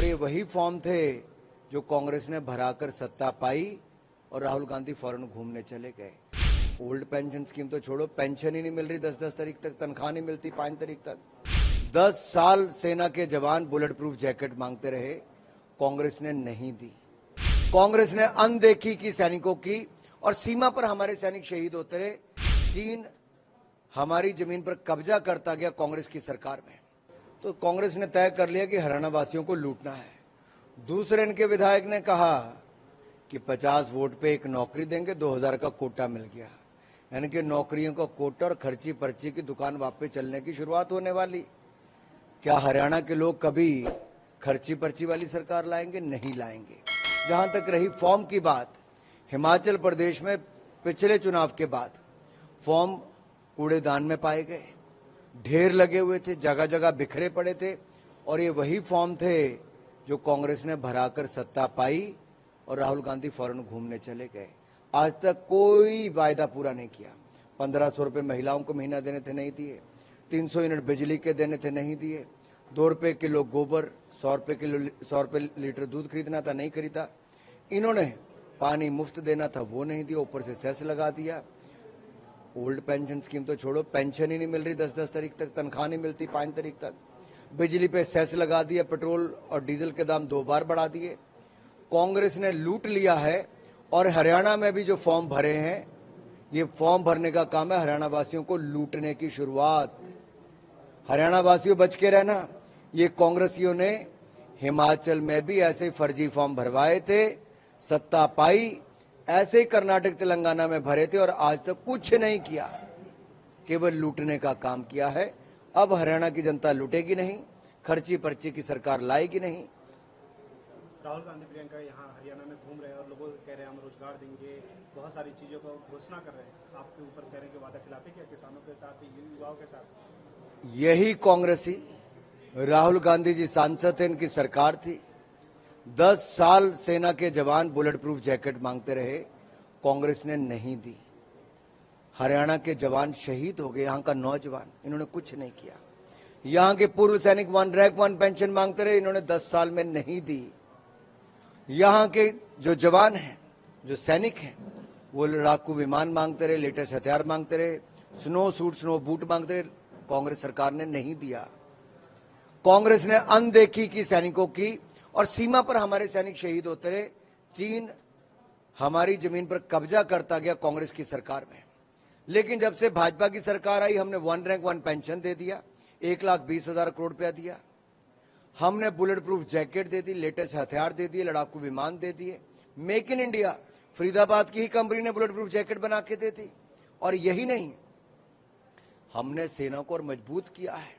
और ये वही फॉर्म थे जो कांग्रेस ने भराकर सत्ता पाई और राहुल गांधी फौरन घूमने चले गए। ओल्ड पेंशन स्कीम तो छोड़ो, पेंशन ही नहीं मिल रही 10-10 तारीख तक, तनख्वाह नहीं मिलती 5 तारीख तक। 10 साल सेना के जवान बुलेट प्रूफ जैकेट मांगते रहे, कांग्रेस ने नहीं दी। कांग्रेस ने अनदेखी की सैनिकों की, और सीमा पर हमारे सैनिक शहीद होते रहे। चीन हमारी जमीन पर कब्जा करता गया कांग्रेस की सरकार में। तो कांग्रेस ने तय कर लिया कि हरियाणा वासियों को लूटना है। दूसरे इनके विधायक ने कहा कि 50 वोट पे एक नौकरी देंगे, 2000 का कोटा मिल गया। यानी कि नौकरियों का कोटा और खर्ची पर्ची की दुकान वापस चलने की शुरुआत होने वाली। क्या हरियाणा के लोग कभी खर्ची पर्ची वाली सरकार लाएंगे? नहीं लाएंगे। जहां तक रही फॉर्म की बात, हिमाचल प्रदेश में पिछले चुनाव के बाद फॉर्म कूड़ेदान में पाए गए, ढेर लगे हुए थे, जगह जगह बिखरे पड़े थे, और ये वही फॉर्म थे जो कांग्रेस ने भराकर सत्ता पाई और राहुल गांधी फौरन घूमने चले गए। आज तक कोई वायदा पूरा नहीं किया। 1500 रुपए महिलाओं को महीना देने थे, नहीं दिए। 300 यूनिट बिजली के देने थे, नहीं दिए। 2 रुपए किलो गोबर, 100 रुपए लीटर दूध खरीदना था, नहीं खरीदा। इन्होंने पानी मुफ्त देना था, वो नहीं दिया, ऊपर से सेस लगा दिया। ओल्ड पेंशन स्कीम तो छोड़ो, पेंशन ही नहीं मिल रही 10-10 तारीख तक, तनख्वाह नहीं मिलती 5 तारीख तक। बिजली पे सेस लगा दिया, पेट्रोल और डीजल के दाम 2 बार बढ़ा दिए। कांग्रेस ने लूट लिया है। और हरियाणा में भी जो फॉर्म भरे हैं, ये फॉर्म भरने का काम है हरियाणा वासियों को लूटने की शुरुआत। हरियाणा वासियों बच के रहना। ये कांग्रेसियों ने हिमाचल में भी ऐसे फर्जी फॉर्म भरवाए थे, सत्ता पाई, ऐसे ही कर्नाटक तेलंगाना में भरे थे और आज तक कुछ नहीं किया, केवल लूटने का काम किया है। अब हरियाणा की जनता लूटेगी नहीं, खर्ची पर्ची की सरकार लाएगी नहीं। राहुल गांधी प्रियंका यहाँ हरियाणा में घूम रहे हैं और लोगों को कह रहे हैं हम रोजगार देंगे, बहुत सारी चीजों को घोषणा कर रहे हैं। आपके ऊपर कह रहे हैं कि वादा खिलाफी किया किसानों के साथ, युवाओं के साथ। यही कांग्रेसी राहुल गांधी जी सांसद थे, इनकी सरकार थी। 10 साल सेना के जवान बुलेट प्रूफ जैकेट मांगते रहे, कांग्रेस ने नहीं दी। हरियाणा के जवान शहीद हो गए, यहां का नौजवान, इन्होंने कुछ नहीं किया। यहां के पूर्व सैनिक 1 रैंक 1 पेंशन मांगते रहे, इन्होंने 10 साल में नहीं दी। यहां के जो जवान हैं, जो सैनिक हैं, वो लड़ाकू विमान मांगते रहे, लेटेस्ट हथियार मांगते रहे, स्नो सूट, स्नो बूट मांगते रहे, कांग्रेस सरकार ने नहीं दिया। कांग्रेस ने अनदेखी की सैनिकों की, और सीमा पर हमारे सैनिक शहीद होते रहे। चीन हमारी जमीन पर कब्जा करता गया कांग्रेस की सरकार में। लेकिन जब से भाजपा की सरकार आई, हमने 1 रैंक 1 पेंशन दे दिया, 1,20,000 करोड़ रुपया दिया। हमने बुलेट प्रूफ जैकेट दे दी, लेटेस्ट हथियार दे दिए, लड़ाकू विमान दे दिए। मेक इन इंडिया, फरीदाबाद की ही कंपनी ने बुलेट प्रूफ जैकेट बना के दे दी। और यही नहीं, हमने सेना को और मजबूत किया है।